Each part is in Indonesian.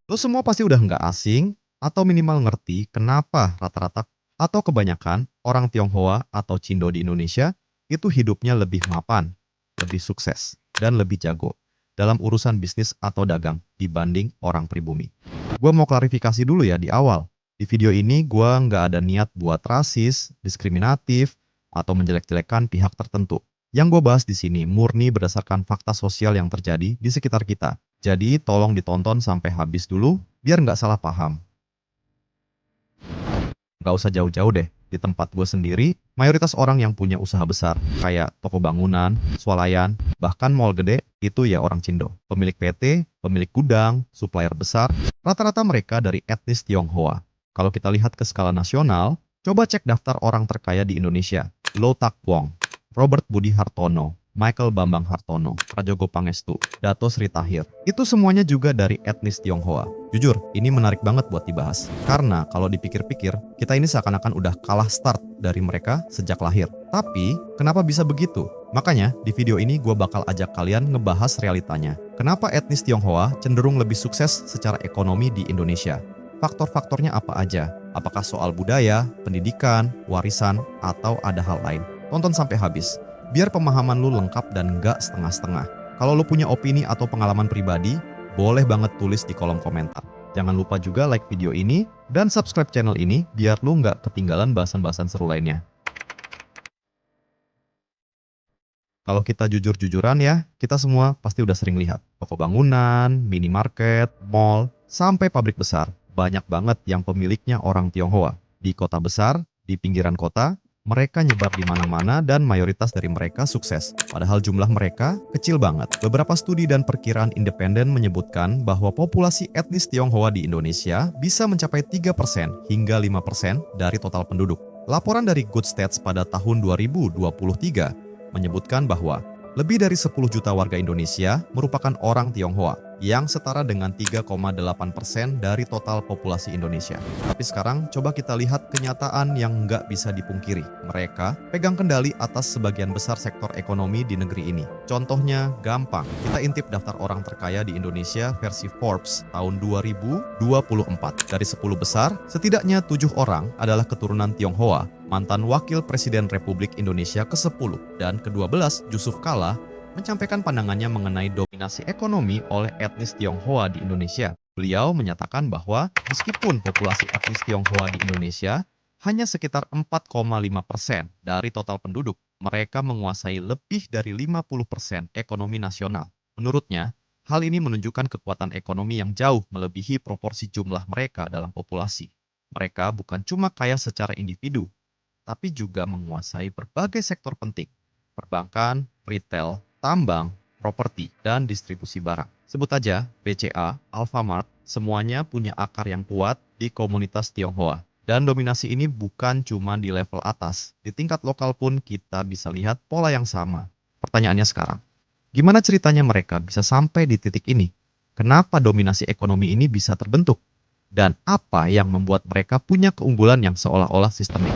Lo semua pasti udah nggak asing atau minimal ngerti kenapa rata-rata atau kebanyakan orang Tionghoa atau Cindo di Indonesia itu hidupnya lebih mapan, lebih sukses, dan lebih jago dalam urusan bisnis atau dagang dibanding orang pribumi. Gua mau klarifikasi dulu ya di awal. Di video ini gua nggak ada niat buat rasis, diskriminatif, atau menjelek-jelekan pihak tertentu. Yang gue bahas di sini murni berdasarkan fakta sosial yang terjadi di sekitar kita. Jadi tolong ditonton sampai habis dulu, biar nggak salah paham. Nggak usah jauh-jauh deh, di tempat gue sendiri, mayoritas orang yang punya usaha besar, kayak toko bangunan, swalayan, bahkan mall gede, itu ya orang Cindo. Pemilik PT, pemilik gudang, supplier besar, rata-rata mereka dari etnis Tionghoa. Kalau kita lihat ke skala nasional, coba cek daftar orang terkaya di Indonesia. Lo Tak Wong, Robert Budi Hartono, Michael Bambang Hartono, Prajogo Pangestu, Dato Sri Tahir. Itu semuanya juga dari etnis Tionghoa. Jujur, ini menarik banget buat dibahas. Karena kalau dipikir-pikir, kita ini seakan-akan udah kalah start dari mereka sejak lahir. Tapi, kenapa bisa begitu? Makanya, di video ini gue bakal ajak kalian ngebahas realitanya. Kenapa etnis Tionghoa cenderung lebih sukses secara ekonomi di Indonesia? Faktor-faktornya apa aja? Apakah soal budaya, pendidikan, warisan, atau ada hal lain? Tonton sampai habis, biar pemahaman lu lengkap dan nggak setengah-setengah. Kalau lu punya opini atau pengalaman pribadi, boleh banget tulis di kolom komentar. Jangan lupa juga like video ini dan subscribe channel ini biar lu nggak ketinggalan bahasan-bahasan seru lainnya. Kalau kita jujur-jujuran ya, kita semua pasti udah sering lihat toko bangunan, minimarket, mall, sampai pabrik besar. Banyak banget yang pemiliknya orang Tionghoa. Di kota besar, di pinggiran kota, mereka nyebar di mana-mana dan mayoritas dari mereka sukses. Padahal jumlah mereka kecil banget. Beberapa studi dan perkiraan independen menyebutkan bahwa populasi etnis Tionghoa di Indonesia bisa mencapai 3% hingga 5% dari total penduduk. Laporan dari Good Stats pada tahun 2023 menyebutkan bahwa lebih dari 10 juta warga Indonesia merupakan orang Tionghoa, yang setara dengan 3,8% dari total populasi Indonesia. Tapi sekarang coba kita lihat kenyataan yang nggak bisa dipungkiri. Mereka pegang kendali atas sebagian besar sektor ekonomi di negeri ini. Contohnya gampang, kita intip daftar orang terkaya di Indonesia versi Forbes tahun 2024. Dari 10 besar, setidaknya 7 orang adalah keturunan Tionghoa, mantan Wakil Presiden Republik Indonesia ke-10 dan ke-12 Yusuf Kala menyampaikan pandangannya mengenai dominasi ekonomi oleh etnis Tionghoa di Indonesia. Beliau menyatakan bahwa meskipun populasi etnis Tionghoa di Indonesia hanya sekitar 4,5% dari total penduduk, mereka menguasai lebih dari 50% ekonomi nasional. Menurutnya, hal ini menunjukkan kekuatan ekonomi yang jauh melebihi proporsi jumlah mereka dalam populasi. Mereka bukan cuma kaya secara individu, tapi juga menguasai berbagai sektor penting, perbankan, retail, tambang, properti, dan distribusi barang. Sebut aja BCA, Alfamart, semuanya punya akar yang kuat di komunitas Tionghoa. Dan dominasi ini bukan cuma di level atas, di tingkat lokal pun kita bisa lihat pola yang sama. Pertanyaannya sekarang, gimana ceritanya mereka bisa sampai di titik ini? Kenapa dominasi ekonomi ini bisa terbentuk? Dan apa yang membuat mereka punya keunggulan yang seolah-olah sistemik?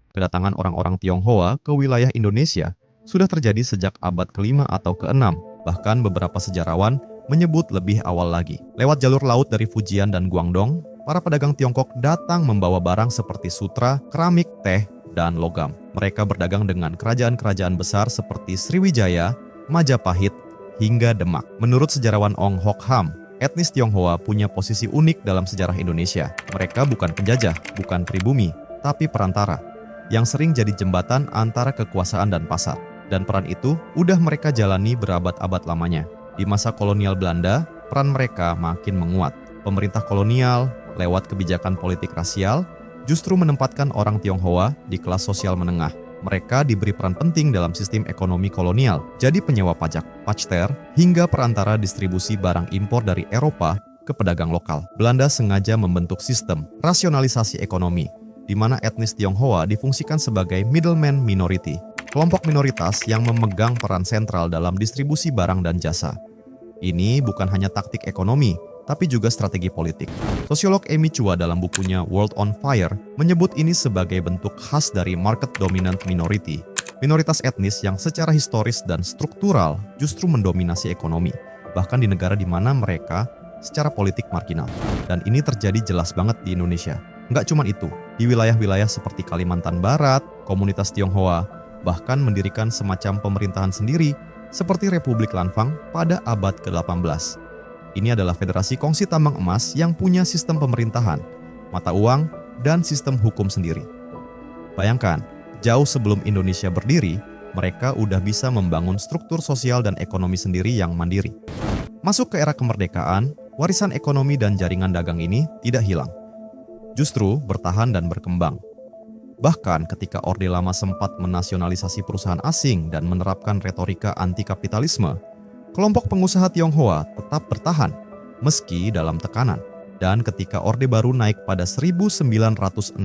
Kedatangan orang-orang Tionghoa ke wilayah Indonesia sudah terjadi sejak abad ke-5 atau ke-6. Bahkan beberapa sejarawan menyebut lebih awal lagi. Lewat jalur laut dari Fujian dan Guangdong, para pedagang Tiongkok datang membawa barang seperti sutra, keramik, teh, dan logam. Mereka berdagang dengan kerajaan-kerajaan besar seperti Sriwijaya, Majapahit, hingga Demak. Menurut sejarawan Ong Hok Ham, etnis Tionghoa punya posisi unik dalam sejarah Indonesia. Mereka bukan penjajah, bukan pribumi, tapi perantara yang sering jadi jembatan antara kekuasaan dan pasar. Dan peran itu udah mereka jalani berabad-abad lamanya. Di masa kolonial Belanda, peran mereka makin menguat. Pemerintah kolonial, lewat kebijakan politik rasial, justru menempatkan orang Tionghoa di kelas sosial menengah. Mereka diberi peran penting dalam sistem ekonomi kolonial, jadi penyewa pajak, pajter, hingga perantara distribusi barang impor dari Eropa ke pedagang lokal. Belanda sengaja membentuk sistem rasionalisasi ekonomi, di mana etnis Tionghoa difungsikan sebagai middleman minority, kelompok minoritas yang memegang peran sentral dalam distribusi barang dan jasa. Ini bukan hanya taktik ekonomi, tapi juga strategi politik. Sosiolog Amy Chua dalam bukunya World on Fire menyebut ini sebagai bentuk khas dari market dominant minority, minoritas etnis yang secara historis dan struktural justru mendominasi ekonomi. bahkan di negara di mana mereka secara politik marginal. Dan ini terjadi jelas banget di Indonesia. Nggak cuma itu, di wilayah-wilayah seperti Kalimantan Barat, komunitas Tionghoa bahkan mendirikan semacam pemerintahan sendiri seperti Republik Lanfang pada abad ke-18. Ini adalah federasi kongsi tambang emas yang punya sistem pemerintahan, mata uang, dan sistem hukum sendiri. Bayangkan, jauh sebelum Indonesia berdiri, mereka udah bisa membangun struktur sosial dan ekonomi sendiri yang mandiri. Masuk ke era kemerdekaan, warisan ekonomi dan jaringan dagang ini tidak hilang. Justru bertahan dan berkembang. Bahkan ketika Orde Lama sempat menasionalisasi perusahaan asing dan menerapkan retorika anti-kapitalisme, kelompok pengusaha Tionghoa tetap bertahan, meski dalam tekanan. Dan ketika Orde Baru naik pada 1966,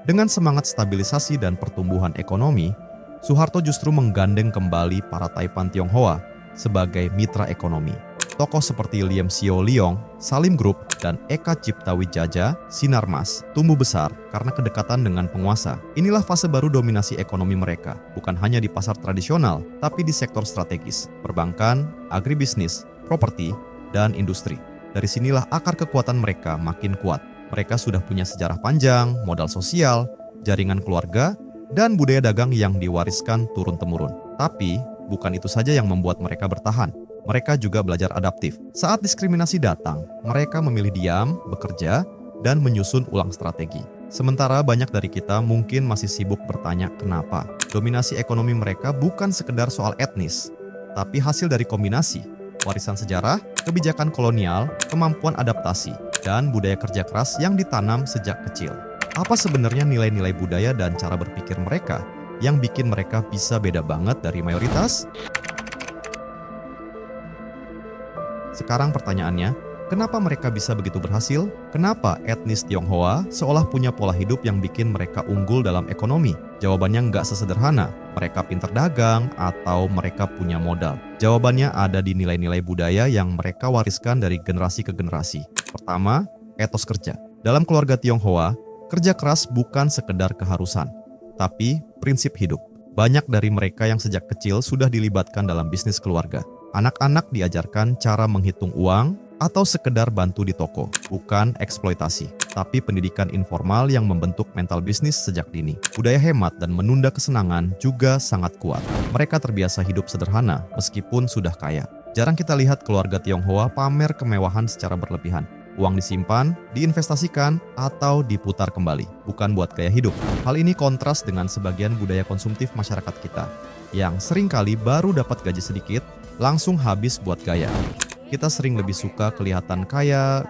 dengan semangat stabilisasi dan pertumbuhan ekonomi, Soeharto justru menggandeng kembali para Taipan Tionghoa sebagai mitra ekonomi. Tokoh seperti Liem Sio Leong, Salim Group, dan Eka Cipta Wijaja, Sinarmas, tumbuh besar karena kedekatan dengan penguasa. Inilah fase baru dominasi ekonomi mereka, bukan hanya di pasar tradisional, tapi di sektor strategis, perbankan, agribisnis, properti, dan industri. Dari sinilah akar kekuatan mereka makin kuat. Mereka sudah punya sejarah panjang, modal sosial, jaringan keluarga, dan budaya dagang yang diwariskan turun-temurun. Tapi, bukan itu saja yang membuat mereka bertahan. Mereka juga belajar adaptif. Saat diskriminasi datang, mereka memilih diam, bekerja, dan menyusun ulang strategi. Sementara banyak dari kita mungkin masih sibuk bertanya kenapa. Dominasi ekonomi mereka bukan sekedar soal etnis, tapi hasil dari kombinasi warisan sejarah, kebijakan kolonial, kemampuan adaptasi, dan budaya kerja keras yang ditanam sejak kecil. Apa sebenarnya nilai-nilai budaya dan cara berpikir mereka yang bikin mereka bisa beda banget dari mayoritas? Sekarang pertanyaannya, kenapa mereka bisa begitu berhasil? Kenapa etnis Tionghoa seolah punya pola hidup yang bikin mereka unggul dalam ekonomi? Jawabannya nggak sesederhana, mereka pintar dagang atau mereka punya modal. Jawabannya ada di nilai-nilai budaya yang mereka wariskan dari generasi ke generasi. Pertama, etos kerja. Dalam keluarga Tionghoa, kerja keras bukan sekedar keharusan, tapi prinsip hidup. Banyak dari mereka yang sejak kecil sudah dilibatkan dalam bisnis keluarga. Anak-anak diajarkan cara menghitung uang atau sekedar bantu di toko, bukan eksploitasi, tapi pendidikan informal yang membentuk mental bisnis sejak dini. Budaya hemat dan menunda kesenangan juga sangat kuat. Mereka terbiasa hidup sederhana meskipun sudah kaya. Jarang kita lihat keluarga Tionghoa pamer kemewahan secara berlebihan. Uang disimpan, diinvestasikan, atau diputar kembali, bukan buat gaya hidup. Hal ini kontras dengan sebagian budaya konsumtif masyarakat kita, yang seringkali baru dapat gaji sedikit, langsung habis buat gaya. Kita sering lebih suka kelihatan kaya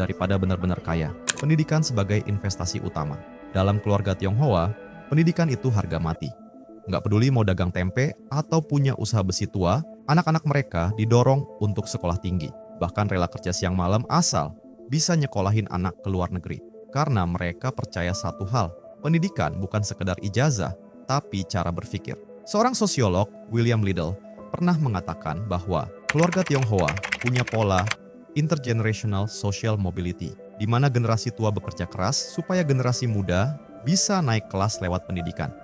daripada benar-benar kaya. Pendidikan sebagai investasi utama. Dalam keluarga Tionghoa, pendidikan itu harga mati. Nggak peduli mau dagang tempe atau punya usaha besi tua, anak-anak mereka didorong untuk sekolah tinggi. Bahkan rela kerja siang malam asal bisa nyekolahin anak ke luar negeri. Karena mereka percaya satu hal, pendidikan bukan sekedar ijazah, tapi cara berpikir. Seorang sosiolog, William Liddell, pernah mengatakan bahwa keluarga Tionghoa punya pola intergenerational social mobility, di mana generasi tua bekerja keras supaya generasi muda bisa naik kelas lewat pendidikan.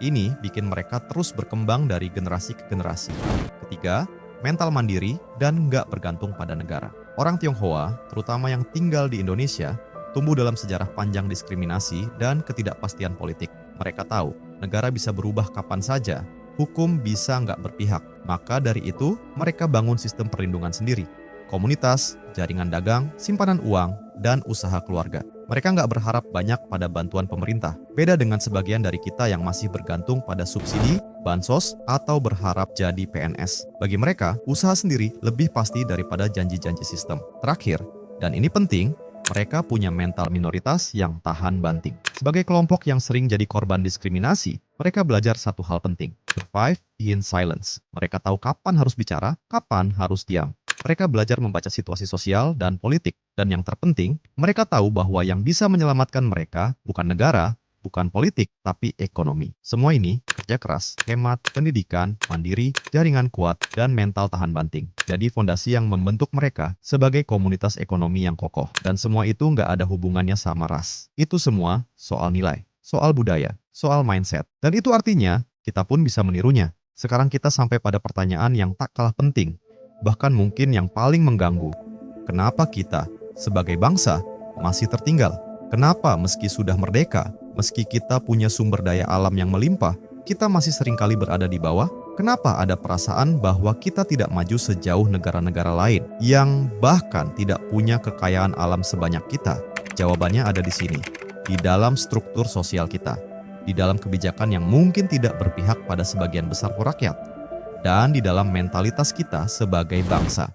Ini bikin mereka terus berkembang dari generasi ke generasi. Ketiga, mental mandiri dan nggak bergantung pada negara. Orang Tionghoa, terutama yang tinggal di Indonesia, tumbuh dalam sejarah panjang diskriminasi dan ketidakpastian politik. Mereka tahu, negara bisa berubah kapan saja, hukum bisa nggak berpihak. Maka dari itu, mereka bangun sistem perlindungan sendiri. Komunitas, jaringan dagang, simpanan uang, dan usaha keluarga. Mereka nggak berharap banyak pada bantuan pemerintah. Beda dengan sebagian dari kita yang masih bergantung pada subsidi, bansos, atau berharap jadi PNS. Bagi mereka, usaha sendiri lebih pasti daripada janji-janji sistem. Terakhir, dan ini penting, mereka punya mental minoritas yang tahan banting. Sebagai kelompok yang sering jadi korban diskriminasi, mereka belajar satu hal penting, survive in silence. Mereka tahu kapan harus bicara, kapan harus diam. Mereka belajar membaca situasi sosial dan politik. Dan yang terpenting, mereka tahu bahwa yang bisa menyelamatkan mereka bukan negara, bukan politik, tapi ekonomi. Semua ini kerja keras, hemat, pendidikan, mandiri, jaringan kuat, dan mental tahan banting. Jadi fondasi yang membentuk mereka sebagai komunitas ekonomi yang kokoh. Dan semua itu nggak ada hubungannya sama ras. Itu semua soal nilai, soal budaya, soal mindset. Dan itu artinya kita pun bisa menirunya. Sekarang kita sampai pada pertanyaan yang tak kalah penting. bahkan mungkin yang paling mengganggu. Kenapa kita, sebagai bangsa, masih tertinggal? Kenapa meski sudah merdeka, meski kita punya sumber daya alam yang melimpah, kita masih seringkali berada di bawah? Kenapa ada perasaan bahwa kita tidak maju sejauh negara-negara lain yang bahkan tidak punya kekayaan alam sebanyak kita? Jawabannya ada di sini, di dalam struktur sosial kita, di dalam kebijakan yang mungkin tidak berpihak pada sebagian besar rakyat, dan di dalam mentalitas kita sebagai bangsa.